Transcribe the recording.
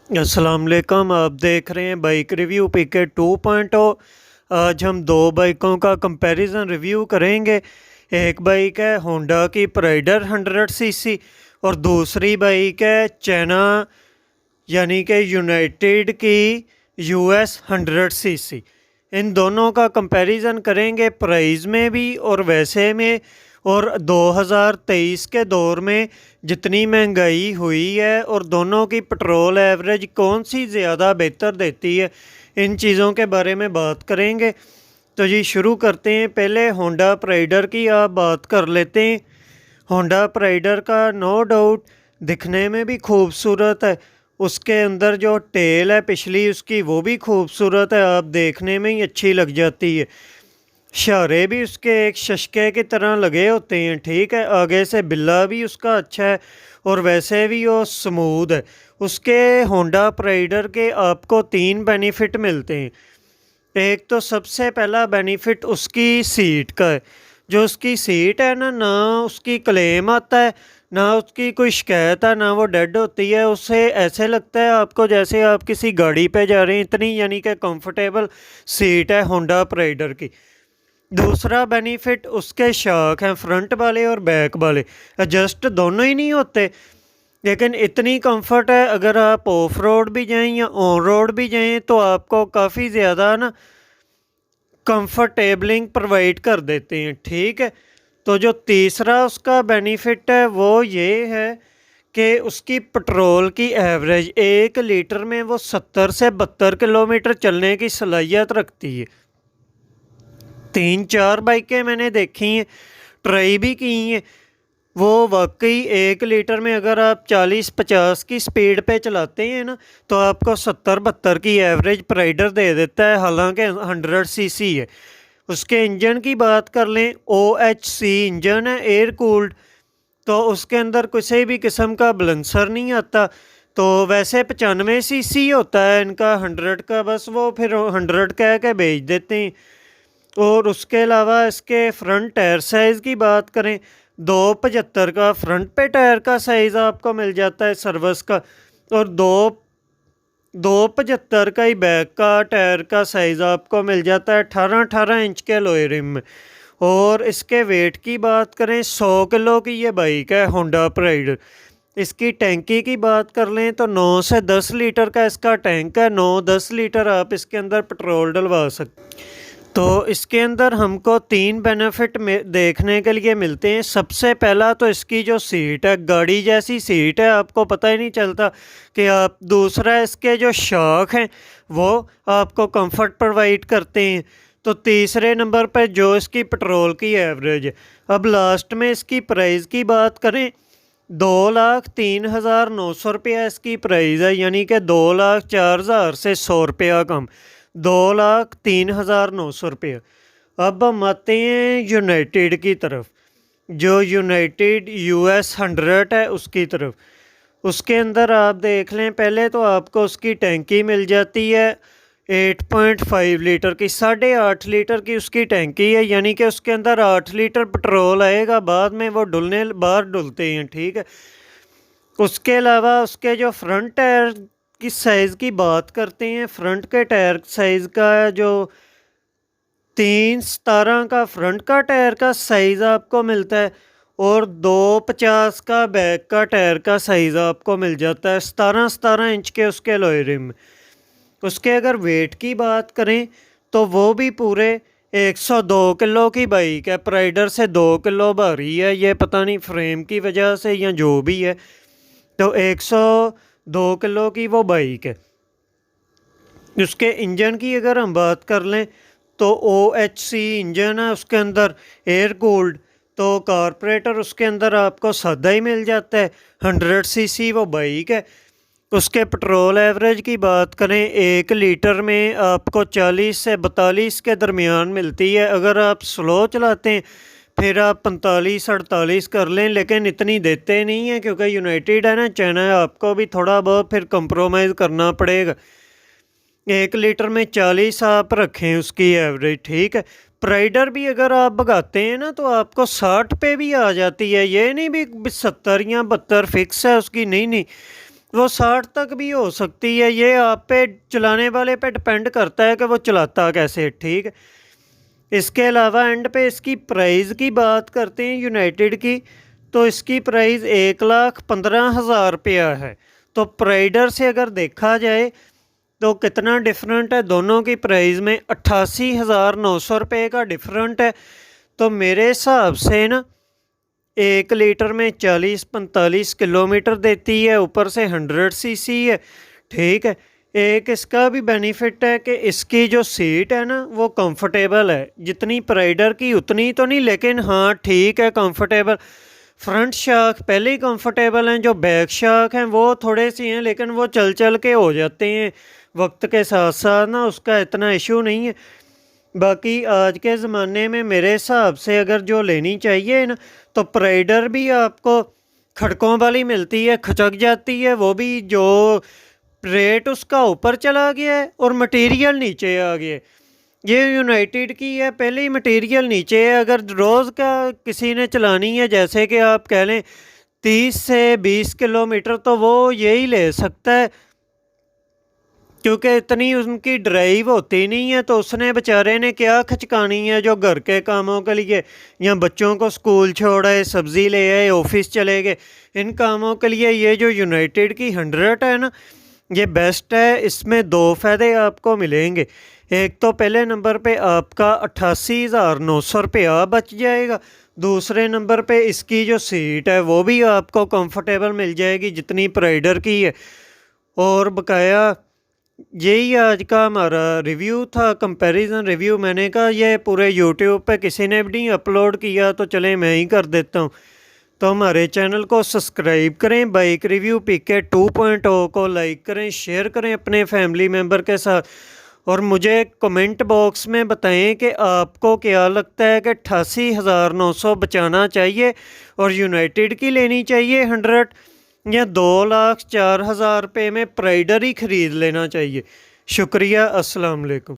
अस्सलाम वालेकुम। आप देख रहे हैं बाइक रिव्यू पीके 2.0। आज हम दो बाइकों का कंपैरिजन रिव्यू करेंगे। एक बाइक है होंडा की प्राइडर 100 सीसी और दूसरी बाइक है चाइना यानी कि यूनाइटेड की यूएस 100 सीसी। इन दोनों का कंपैरिजन करेंगे प्राइस में भी और वैसे में। और 2023 के दौर में जितनी महंगाई हुई है और दोनों की पेट्रोल एवरेज कौन सी ज़्यादा बेहतर देती है, इन चीज़ों के बारे में बात करेंगे। तो जी शुरू करते हैं। पहले होंडा प्राइडर की आप बात कर लेते हैं। होंडा प्राइडर का नो डाउट दिखने में भी खूबसूरत है। उसके अंदर जो टेल है पिछली उसकी वो भी खूबसूरत है, आप देखने में ही अच्छी लग जाती है। इशारे भी उसके एक शशके की तरह लगे होते हैं, ठीक है। आगे से बिल्ला भी उसका अच्छा है और वैसे भी वो स्मूथ है। उसके होंडा प्राइडर के आपको 3 बेनिफिट मिलते हैं। एक तो सबसे पहला बेनिफिट उसकी सीट का है। जो उसकी सीट है ना, ना उसकी क्लेम आता है ना उसकी कोई शिकायत है, ना वो डेड होती है। उससे ऐसे लगता है आपको जैसे आप किसी गाड़ी पे जा रहे हैं, इतनी यानी कि कंफर्टेबल सीट है होंडा प्राइडर की। दूसरा बेनिफिट उसके शॉक हैं, फ्रंट वाले और बैक वाले एडजस्ट दोनों ही नहीं होते, लेकिन इतनी कंफर्ट है अगर आप ऑफ रोड भी जाएं या ऑन रोड भी जाएं तो आपको काफ़ी ज़्यादा ना कंफर्टेबलिंग प्रोवाइड कर देते हैं, ठीक है। तो जो तीसरा उसका बेनिफिट है वो ये है कि उसकी पेट्रोल की एवरेज 1 लीटर में वो 70 से 72 किलोमीटर चलने की सलाहियत रखती है। 3-4 बाइकें मैंने देखी हैं, ट्राई भी की हैं। वो वाकई 1 लीटर में अगर आप 40-50 की स्पीड पे चलाते हैं ना तो आपको 70-72 की एवरेज प्राइडर दे देता है, हालांकि 100 सीसी है। उसके इंजन की बात कर लें, OHC इंजन है, एयर कूल्ड। तो उसके अंदर किसी भी किस्म का बलेंसर नहीं आता। तो वैसे 95 सीसी होता है इनका 100 का, बस वो फिर 100 कह के भेज देते हैं। और उसके अलावा इसके फ्रंट टायर साइज़ की बात करें, 275 का फ्रंट पे टायर का साइज़ आपको मिल जाता है सर्विस का, और 275 का ही बैक का टायर का साइज़ आपको मिल जाता है 18-18 इंच के लोए रिम में। और इसके वेट की बात करें, 100 किलो की ये बाइक है होंडा प्राइड। इसकी टैंकी की बात कर लें तो 9 से 10 लीटर का इसका टैंक है, 9-10 लीटर आप इसके अंदर पेट्रोल डलवा सकते। तो इसके अंदर हमको 3 बेनिफिट में देखने के लिए मिलते हैं। सबसे पहला तो इसकी जो सीट है, गाड़ी जैसी सीट है, आपको पता ही नहीं चलता कि आप। दूसरा इसके जो शॉक हैं वो आपको कंफर्ट प्रोवाइड करते हैं। तो तीसरे नंबर पर जो इसकी पेट्रोल की एवरेज है। अब लास्ट में इसकी प्राइस की बात करें, 2,03,900 रुपया इसकी प्राइस है, यानी कि 2,04,000 से 100 रुपया कम, 2,03,900 रुपया। अब हम आते हैं यूनाइटेड की तरफ, जो यूनाइटेड US 100 है उसकी तरफ। उसके अंदर आप देख लें, पहले तो आपको उसकी टैंकी मिल जाती है 8.5 लीटर की, 8.5 लीटर की उसकी टैंकी है, यानी कि उसके अंदर 8 लीटर पेट्रोल आएगा। बाद में वो बाहर डुलते हैं, ठीक है। उसके अलावा उसके जो फ्रंट टायर की साइज़ की बात करते हैं, फ्रंट के टायर साइज़ का जो 317 का फ्रंट का टायर का साइज़ आपको मिलता है और 250 का बैक का टायर का साइज़ आपको मिल जाता है, 17-17 इंच के उसके लोए रिम। उसके अगर वेट की बात करें तो वो भी पूरे 102 किलो की बाइक है। प्राइडर से 2 किलो भारी है, ये पता नहीं फ्रेम की वजह से या जो भी है। तो 102 किलो की वो बाइक है। उसके इंजन की अगर हम बात कर लें तो OHC इंजन है उसके अंदर, एयर कूल्ड। तो कारपोरेटर उसके अंदर आपको सादा ही मिल जाता है। 100 सीसी वो बाइक है। उसके पेट्रोल एवरेज की बात करें, 1 लीटर में आपको 40 से 42 के दरमियान मिलती है। अगर आप स्लो चलाते हैं फिर आप 45-48 कर लें, लेकिन इतनी देते नहीं हैं क्योंकि यूनाइटेड है ना, चाइना है, आपको भी थोड़ा बहुत फिर कंप्रोमाइज़ करना पड़ेगा। 1 लीटर में 40 आप रखें उसकी एवरेज, ठीक है। प्राइडर भी अगर आप भगाते हैं ना तो आपको 60 पे भी आ जाती है, ये नहीं भी 70 या 72 फिक्स है उसकी, नहीं नहीं। वो 60 तक भी हो सकती है। ये आप पे चलाने वाले पे डिपेंड करता है कि वो चलाता कैसे, ठीक है। इसके अलावा एंड पे इसकी प्राइस की बात करते हैं यूनाइटेड की, तो इसकी प्राइस 1,15,000 रुपया है। तो प्राइडर से अगर देखा जाए तो कितना डिफरेंट है दोनों की प्राइस में, 88,900 रुपये का डिफरेंट है। तो मेरे हिसाब से ना 1 लीटर में 40-45 किलोमीटर देती है, ऊपर से 100 सीसी है, ठीक है। एक इसका भी बेनिफिट है कि इसकी जो सीट है ना वो कंफर्टेबल है, जितनी प्राइडर की उतनी तो नहीं, लेकिन हाँ ठीक है कंफर्टेबल। फ्रंट शाख पहले ही कंफर्टेबल हैं, जो बैक शाख हैं वो थोड़े सी हैं, लेकिन वो चल चल के हो जाते हैं वक्त के साथ साथ ना, उसका इतना इशू नहीं है। बाकी आज के ज़माने में मेरे हिसाब से अगर जो लेनी चाहिए ना, तो प्राइडर भी आपको खड़कों वाली मिलती है, खचक जाती है, वो भी जो रेट उसका ऊपर चला गया है और मटेरियल नीचे आ गया है। ये यूनाइटेड की है, पहले ही मटेरियल नीचे है। अगर रोज़ का किसी ने चलानी है, जैसे कि आप कह लें 30 से 20 किलोमीटर, तो वो यही ले सकता है, क्योंकि इतनी उनकी ड्राइव होती नहीं है। तो उसने बेचारे ने क्या खचकानी है, जो घर के कामों के लिए या बच्चों को स्कूल छोड़ आए, सब्ज़ी ले आए, ऑफिस चले गए, इन कामों के लिए ये जो यूनाइटेड की 100 है ना, ये बेस्ट है। इसमें 2 फ़ायदे आपको मिलेंगे। एक तो पहले नंबर पे आपका 88,900 रुपया बच जाएगा। दूसरे नंबर पे इसकी जो सीट है वो भी आपको कंफर्टेबल मिल जाएगी जितनी प्राइडर की है। और बकाया यही आज का हमारा रिव्यू था, कंपैरिजन रिव्यू। मैंने कहा ये पूरे यूट्यूब पे किसी ने भी नहीं अपलोड किया, तो चले मैं ही कर देता हूँ। तो हमारे चैनल को सब्सक्राइब करें, बाइक रिव्यू पीके 2.0 को लाइक करें, शेयर करें अपने फैमिली मेम्बर के साथ, और मुझे कमेंट बॉक्स में बताएं कि आपको क्या लगता है कि 88,900 बचाना चाहिए और यूनाइटेड की लेनी चाहिए 100, या 2,04,000 रुपये में प्राइडर ही ख़रीद लेना चाहिए। शुक्रिया, अस्सलाम वालेकुम।